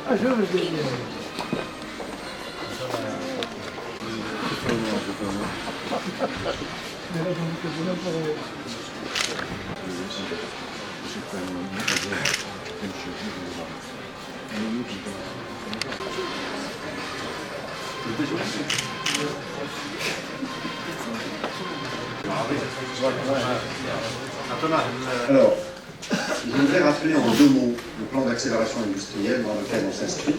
Alors, je voudrais rappeler en deux mots le plan d'accélération industrielle dans lequel on s'inscrit.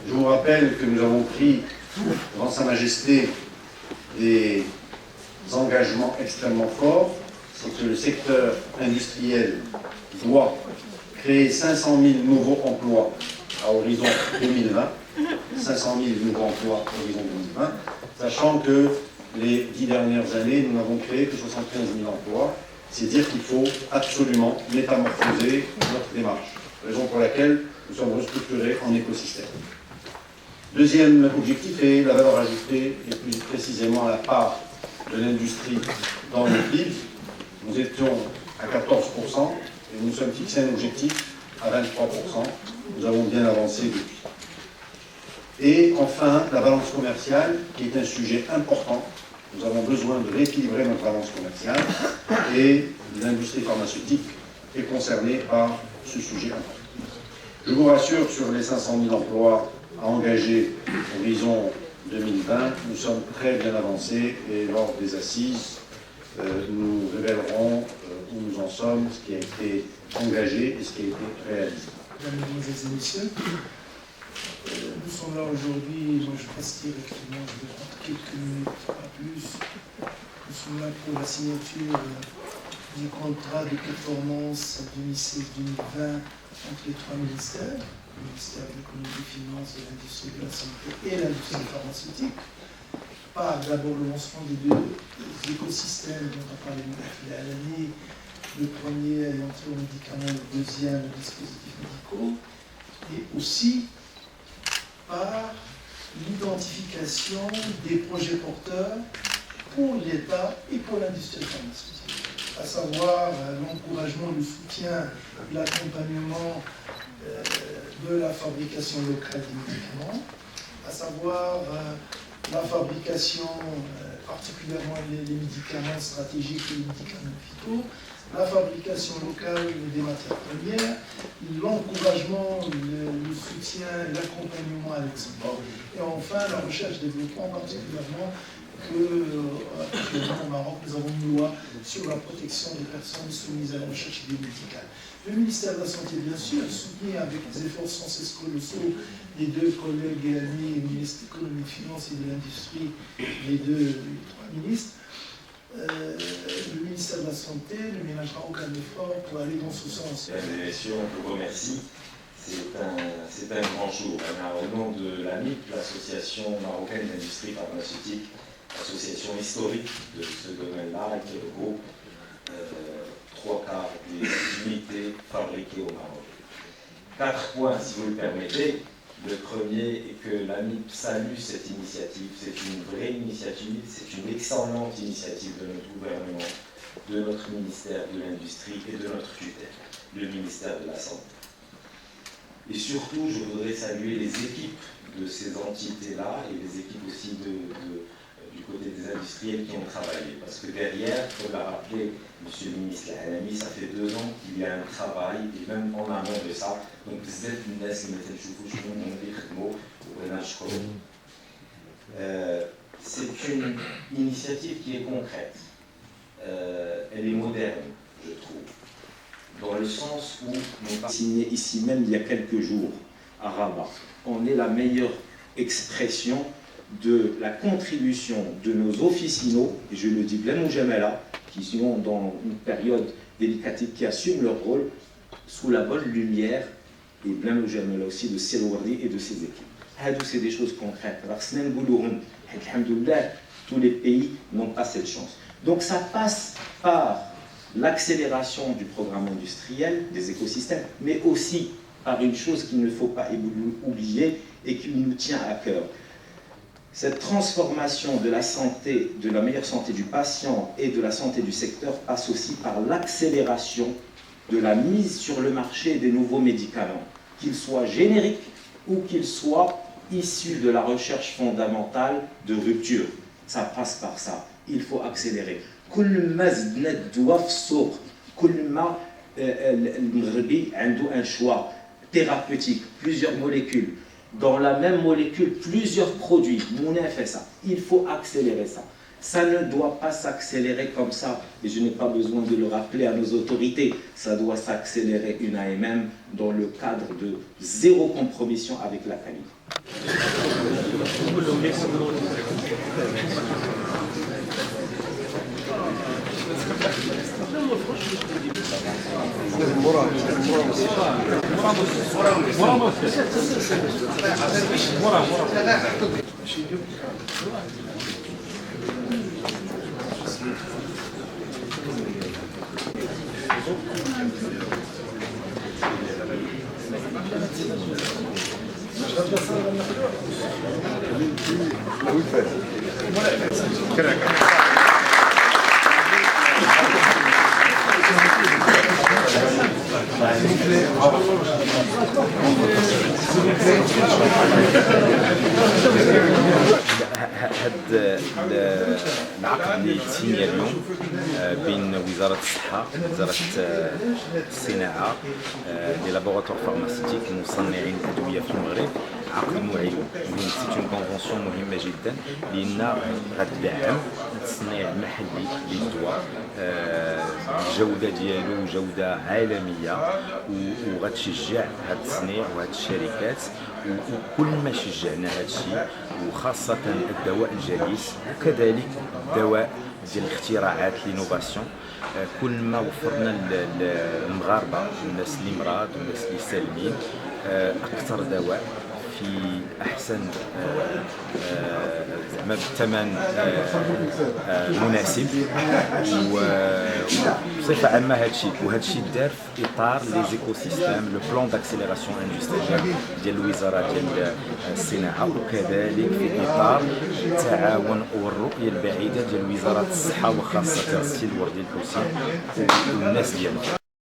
Je vous rappelle que nous avons pris devant Sa Majesté des engagements extrêmement forts. C'est que le secteur industriel doit créer 500 000 nouveaux emplois à horizon 2020. 500 000 nouveaux emplois à horizon 2020, sachant que les 10 dernières années, nous n'avons créé que 75 000 emplois. C'est dire qu'il faut absolument métamorphoser notre démarche, raison pour laquelle nous sommes restructurés en écosystème. Deuxième objectif est la valeur ajoutée et plus précisément la part de l'industrie dans le PIB. Nous étions à 14% et nous nous sommes fixés un objectif à 23%. Nous avons bien avancé depuis. Et enfin, la balance commerciale, qui est un sujet important. Nous avons besoin de rééquilibrer notre balance commerciale et l'industrie pharmaceutique est concernée par ce sujet important. Je vous rassure sur les 500 000 emplois à engager horizon 2020, nous sommes très bien avancés et lors des assises, nous révélerons où nous en sommes, ce qui a été engagé et ce qui a été réalisé. Mesdames et messieurs, nous sommes là aujourd'hui, moi je passe directement, je vais prendre quelques minutes, pas plus. Nous sommes là pour la signature du contrat de performance 2016-2020 entre les trois ministères, le ministère de l'économie, des finances, de l'industrie de la santé et l'industrie pharmaceutique, par d'abord le lancement des deux écosystèmes dont on a parlé à l'année, le premier ayant trait aux médicaments, le deuxième aux dispositifs médicaux, et aussi par l'identification des projets porteurs pour l'État et pour l'industrie pharmaceutique, à savoir l'encouragement, le soutien, l'accompagnement de la fabrication locale des médicaments, à savoir la fabrication, particulièrement les médicaments stratégiques et les médicaments phyto, la fabrication locale des matières premières, l'encouragement, le soutien, l'accompagnement à l'export, et enfin la recherche-développement, particulièrement actuellement au Maroc, nous avons une loi sur la protection des personnes soumises à la recherche biomédicale. Le ministère de la Santé, bien sûr, soutenu avec des efforts sans cesse colossaux des deux collègues et amis, le ministre de l'économie, des finances et de l'industrie, les trois ministres. Le ministère de la Santé ne ménagera aucun effort pour aller dans ce sens. Mesdames et messieurs, on vous remercie. C'est un grand jour. Au nom de l'AMIP, l'Association marocaine d'industrie pharmaceutique, association historique de ce domaine-là, qui regroupe 3/4 des unités fabriquées au Maroc. 4 points, si vous le permettez. Le premier est que l'AMIP salue cette initiative. C'est une vraie initiative, c'est une excellente initiative de notre gouvernement, de notre ministère de l'Industrie et de notre tutelle, le ministère de la Santé. Et surtout, je voudrais saluer les équipes de ces entités-là et les équipes aussi du côté des industriels qui ont travaillé. Parce que derrière, comme l'a rappelé M. le ministre Alami, ça fait 2 ans qu'il y a un travail, et même en amont de ça. Donc, c'est une initiative qui est concrète. Elle est moderne, je trouve. Dans le sens où nous avons signé ici même il y a quelques jours à Rabat. On est la meilleure expression de la contribution de nos officinaux, et je le dis Blen Jamela, qui sont dans une période délicate, qui assument leur rôle sous la bonne lumière, et Blen Jamela aussi de Selwari et de ses équipes. C'est des choses concrètes. Tous les pays n'ont pas cette chance. Donc ça passe par l'accélération du programme industriel, des écosystèmes, mais aussi par une chose qu'il ne faut pas oublier et qui nous tient à cœur. Cette transformation de la santé, de la meilleure santé du patient et de la santé du secteur passe aussi par l'accélération de la mise sur le marché des nouveaux médicaments, qu'ils soient génériques ou qu'ils soient issus de la recherche fondamentale de rupture. Ça passe par ça. Il faut accélérer. كل ما زدنا الدواء في السوق كل ما المغربي عنده un choix thérapeutique, plusieurs molécules. Dans la même molécule, plusieurs produits. منافسة. Il faut accélérer ça. Ça ne doit pas s'accélérer comme ça, et je n'ai pas besoin de le rappeler à nos autorités, ça doit s'accélérer une AMM dans le cadre de zéro compromission avec la qualité. هذا العقد اللي تم اليوم بين وزارة الصحة ووزارة الصناعة لي لابوغاتوار فارماسيتيك مصنعين الأدوية في المغرب عقد معين. سيت اون كونفونسيون مهمة جدا لأن غتدعم التصنيع المحلي للدواء، الجودة ديالو جودة عالمية، وغتشجع هذا التصنيع وهذه الشركات. وكل ما شجعنا هذا الشيء وخاصة الدواء الجليس وكذلك الدواء ديال الاختراعات لينوفاسيون، كل ما وفرنا للمغاربة والناس اللي مرض والناس اللي سالمين أكثر دواء في أحسن زعما بالثمن مناسب. وبصفة عامة هذا الشيء دار في إطار لي زيكو سيستيم لو بلان داكسيليراسيون اندستريال ديال الوزارة ديال الصناعة، وكذلك في إطار التعاون والرؤية البعيدة ديال وزارة الصحة وخاصة السي الوردي الحسين والناس ديالها.